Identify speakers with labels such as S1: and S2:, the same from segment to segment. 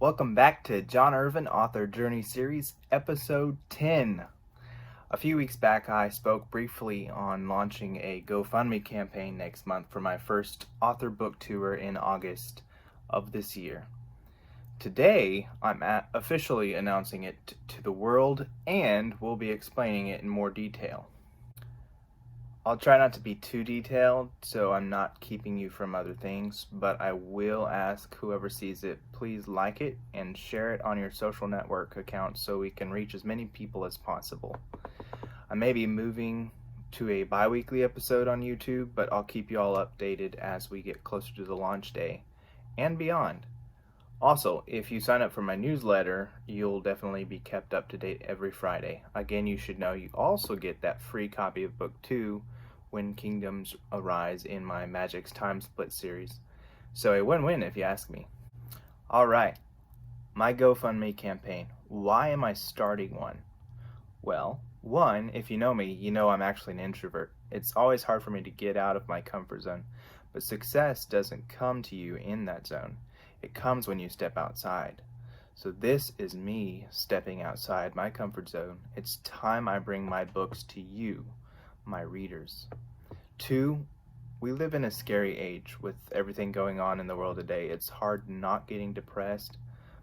S1: Welcome back to John Irvin Author Journey Series, Episode 10. A few weeks back, I spoke briefly on launching a GoFundMe campaign next month for my first author book tour in August of this year. Today, I'm officially announcing it to the world and will be explaining it in more detail. I'll try not to be too detailed, so I'm not keeping you from other things, but I will ask whoever sees it, please like it and share it on your social network accounts so we can reach as many people as possible. I may be moving to a bi-weekly episode on YouTube, but I'll keep you all updated as we get closer to the launch day and beyond. Also, if you sign up for my newsletter, you'll definitely be kept up to date every Friday. Again, you should know you also get that free copy of Book 2, When Kingdoms Arise, in my Magic's Time Split series. So a win-win if you ask me. Alright, my GoFundMe campaign. Why am I starting one? Well, one, if you know me, you know I'm actually an introvert. It's always hard for me to get out of my comfort zone, but success doesn't come to you in that zone. It comes when you step outside. So this is me stepping outside my comfort zone. It's time I bring my books to you, my readers. Two, we live in a scary age with everything going on in the world today. It's hard not getting depressed,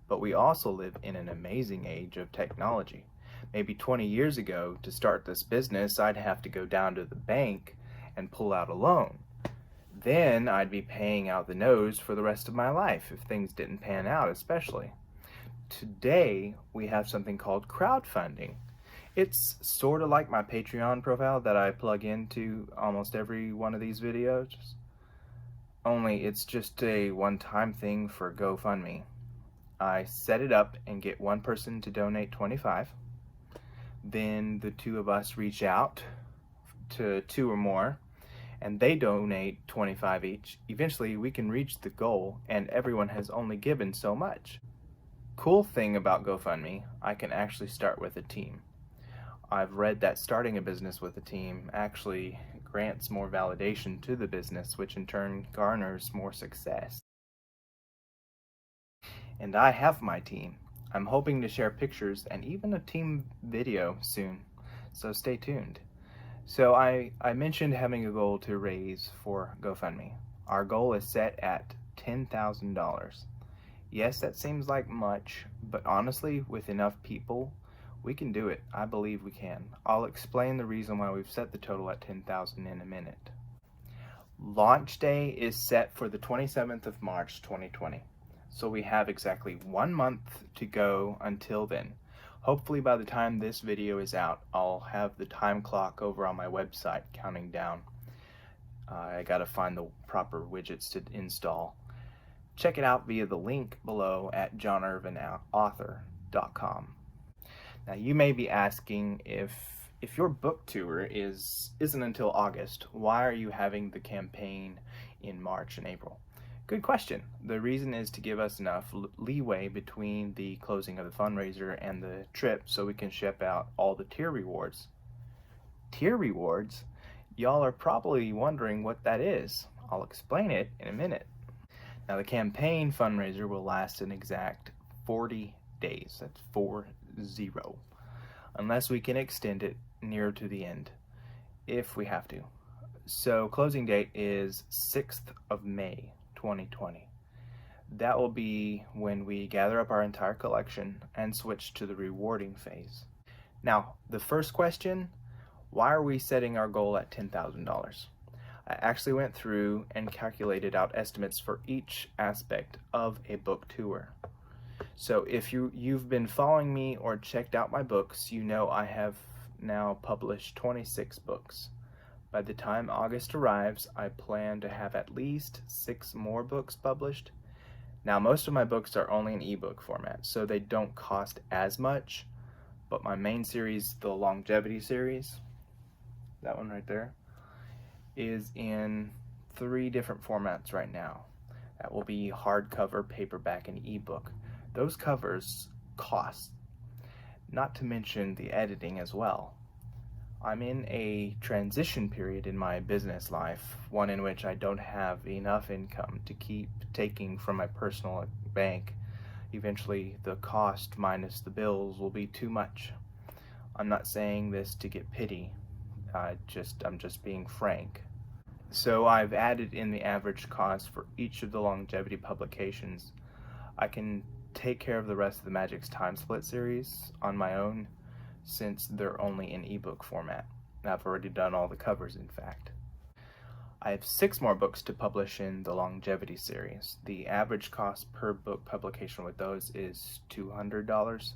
S1: but we also live in an amazing age of technology. Maybe 20 years ago, to start this business, I'd have to go down to the bank and pull out a loan. Then I'd be paying out the nose for the rest of my life if things didn't pan out, especially. Today, we have something called crowdfunding. It's sort of like my Patreon profile that I plug into almost every one of these videos, only it's just a one-time thing for GoFundMe. I set it up and get one person to donate $25. Then the two of us reach out to two or more, and they donate $25 each. Eventually, we can reach the goal, and everyone has only given so much. Cool thing about GoFundMe, I can actually start with a team. I've read that starting a business with a team actually grants more validation to the business, which in turn garners more success. And I have my team. I'm hoping to share pictures and even a team video soon, so stay tuned. So I mentioned having a goal to raise for GoFundMe. Our goal is set at $10,000. Yes, that seems like much, but honestly, with enough people, we can do it. I believe we can. I'll explain the reason why we've set the total at $10,000 in a minute. Launch day is set for the 27th of March 2020. So we have exactly 1 month to go until then. Hopefully by the time this video is out, I'll have the time clock over on my website counting down. I gotta find the proper widgets to install. Check it out via the link below at johnirvinauthor.com. Now you may be asking, if your book tour isn't until August, why are you having the campaign in March and April? Good question. The reason is to give us enough leeway between the closing of the fundraiser and the trip so we can ship out all the tier rewards. Tier rewards? Y'all are probably wondering what that is. I'll explain it in a minute. Now the campaign fundraiser will last an exact 40 days. That's 40. Unless we can extend it nearer to the end, if we have to. So closing date is 6th of May 2020. That will be when we gather up our entire collection and switch to the rewarding phase. Now, the first question, why are we setting our goal at $10,000? I actually went through and calculated out estimates for each aspect of a book tour. So if you've been following me or checked out my books, you know I have now published 26 books. By the time August arrives, I plan to have at least 6 more books published. Now, most of my books are only in ebook format, so they don't cost as much, but my main series, the longevity series, that one right there, is in 3 different formats right now. That will be hardcover, paperback, and ebook. Those covers cost, not to mention the editing as well. I'm in a transition period in my business life, one in which I don't have enough income to keep taking from my personal bank Eventually, the cost minus the bills will be too much. I'm not saying this to get pity. I'm just being frank. So I've added in the average cost for each of the longevity publications. I can take care of the rest of the Magic's Time Split series on my own, since they're only in ebook format. I've already done all the covers, in fact. I have 6 more books to publish in the longevity series. The average cost per book publication with those is $200,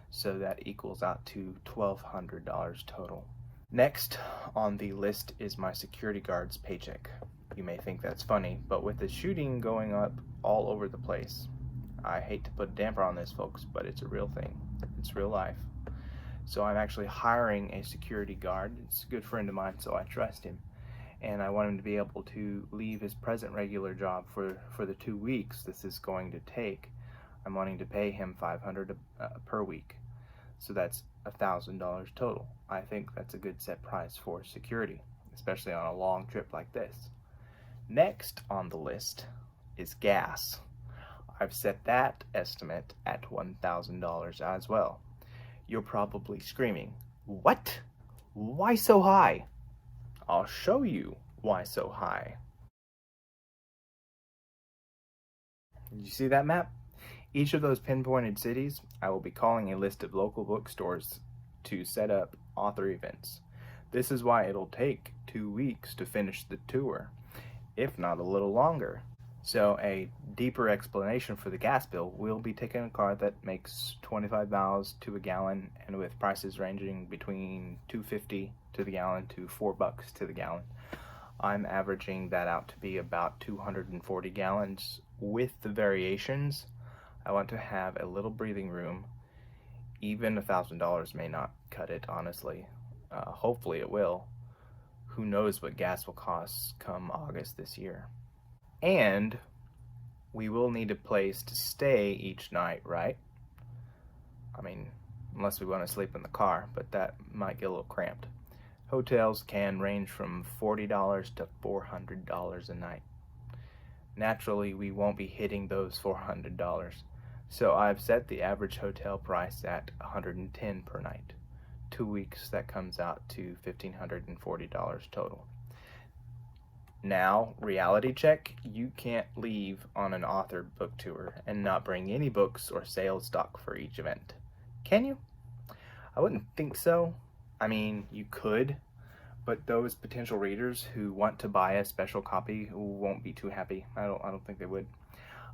S1: so that equals out to $1,200 total. Next on the list is my security guard's paycheck. You may think that's funny, but with the shooting going up all over the place, I hate to put a damper on this, folks, but it's a real thing. It's real life. So I'm actually hiring a security guard. It's a good friend of mine, so I trust him. And I want him to be able to leave his present regular job for the 2 weeks this is going to take. I'm wanting to pay him $500 per week. So that's $1,000 total. I think that's a good set price for security, especially on a long trip like this. Next on the list is gas. I've set that estimate at $1,000 as well. You're probably screaming, "What? Why so high?" I'll show you why so high. Did you see that map? Each of those pinpointed cities, I will be calling a list of local bookstores to set up author events. This is why it'll take 2 weeks to finish the tour, if not a little longer. So a deeper explanation for the gas bill, we'll be taking a car that makes 25 miles to a gallon, and with prices ranging between $2.50 to the gallon to $4 to the gallon. I'm averaging that out to be about 240 gallons. With the variations, I want to have a little breathing room. Even $1,000 may not cut it, honestly. Hopefully it will. Who knows what gas will cost come August this year. And we will need a place to stay each night, right? I mean, unless we want to sleep in the car, but that might get a little cramped. Hotels can range from $40 to $400 a night. Naturally, we won't be hitting those $400, so I've set the average hotel price at $110 per night. 2 weeks, that comes out to $1,540 total. Now, reality check, you can't leave on an author book tour and not bring any books or sales stock for each event. Can you? I wouldn't think so. I mean, you could, but those potential readers who want to buy a special copy won't be too happy. I don't think they would.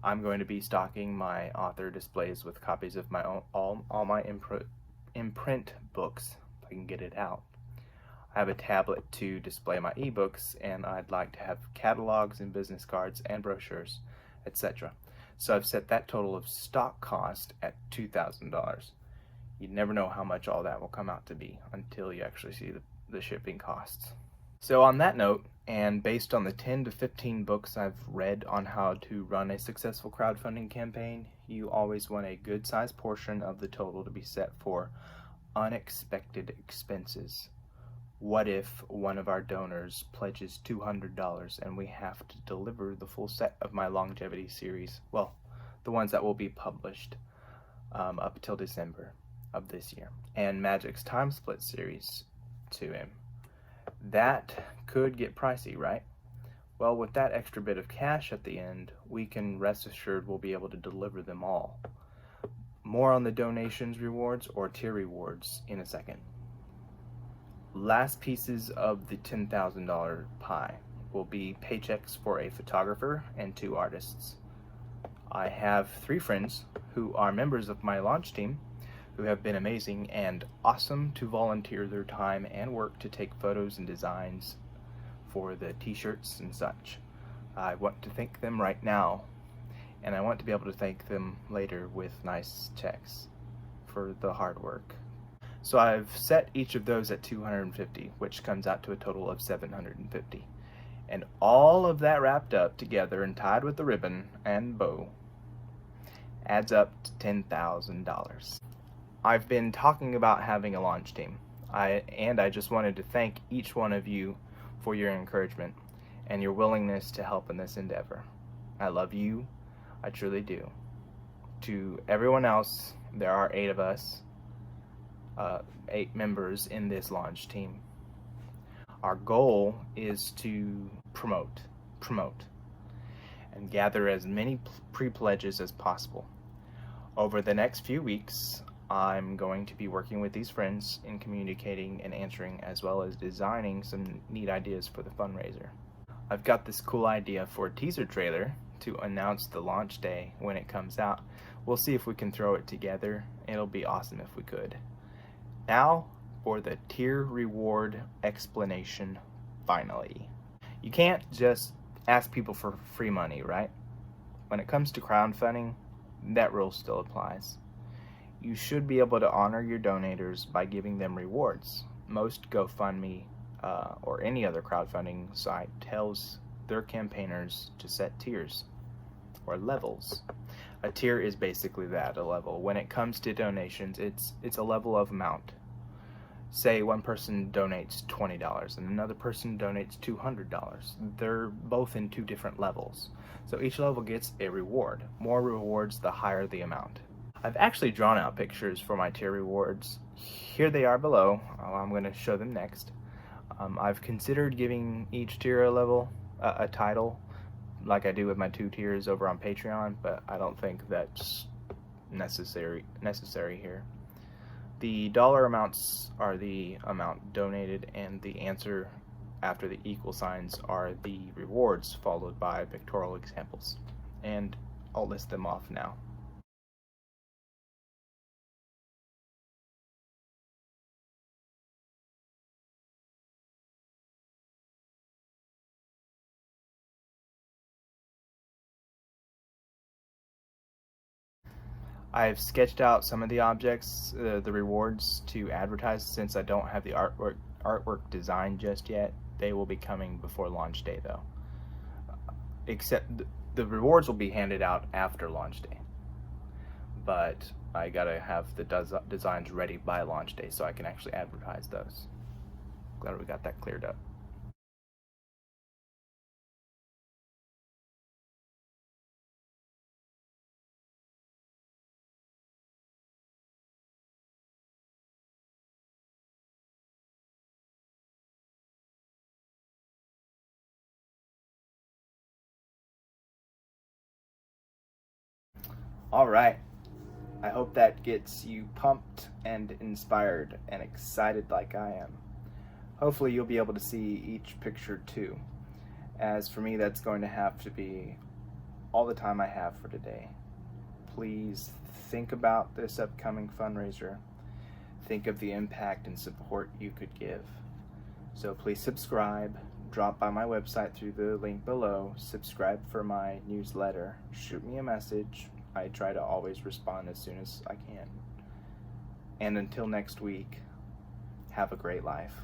S1: I'm going to be stocking my author displays with copies of my own, all my imprint books, if I can get it out. I have a tablet to display my ebooks, and I'd like to have catalogs and business cards and brochures, etc. So I've set that total of stock cost at $2,000. You never know how much all that will come out to be until you actually see the shipping costs. So on that note, and based on the 10 to 15 books I've read on how to run a successful crowdfunding campaign, you always want a good sized portion of the total to be set for unexpected expenses. What if one of our donors pledges $200 and we have to deliver the full set of my longevity series? Well, the ones that will be published up till December of this year, and Magic's Time Split series to him. That could get pricey, right? Well, with that extra bit of cash at the end, we can rest assured we'll be able to deliver them all. More on the donations rewards or tier rewards in a second. Last pieces of the $10,000 pie will be paychecks for a photographer and 2 artists. I have 3 friends who are members of my launch team who have been amazing and awesome to volunteer their time and work to take photos and designs for the t-shirts and such. I want to thank them right now, and I want to be able to thank them later with nice checks for the hard work. So I've set each of those at $250, which comes out to a total of $750. And all of that wrapped up together and tied with the ribbon and bow adds up to $10,000. I've been talking about having a launch team, I just wanted to thank each one of you for your encouragement and your willingness to help in this endeavor. I love you, I truly do. to everyone else, there are 8 of us, 8 members in this launch team. Our goal is to promote, and gather as many pre-pledges as possible. Over the next few weeks, I'm going to be working with these friends in communicating and answering, as well as designing some neat ideas for the fundraiser. I've got this cool idea for a teaser trailer to announce the launch day when it comes out. We'll see if we can throw it together. It'll be awesome if we could. Now for the tier reward explanation, finally. You can't just ask people for free money, right? When it comes to crowdfunding, that rule still applies. You should be able to honor your donators by giving them rewards. Most GoFundMe or any other crowdfunding site tells their campaigners to set tiers or levels. A tier is basically that, a level. When it comes to donations, it's a level of amount. Say one person donates $20 and another person donates $200. They're both in 2 different levels. So each level gets a reward. More rewards, the higher the amount. I've actually drawn out pictures for my tier rewards. Here they are below. I'm going to show them next. I've considered giving each tier a title, like I do with my 2 tiers over on Patreon, but I don't think that's necessary here. The dollar amounts are the amount donated, and the answer after the equal signs are the rewards, followed by pictorial examples. And I'll list them off now. I've sketched out some of the objects, the rewards, to advertise. Since I don't have the artwork designed just yet, they will be coming before launch day though. Except the rewards will be handed out after launch day. But I gotta have the designs ready by launch day so I can actually advertise those. Glad we got that cleared up. All right. I hope that gets you pumped and inspired and excited like I am. Hopefully you'll be able to see each picture too. As for me, that's going to have to be all the time I have for today. Please think about this upcoming fundraiser. Think of the impact and support you could give. So please subscribe. Drop by my website through the link below. Subscribe for my newsletter. Shoot me a message. I try to always respond as soon as I can. And until next week, have a great life.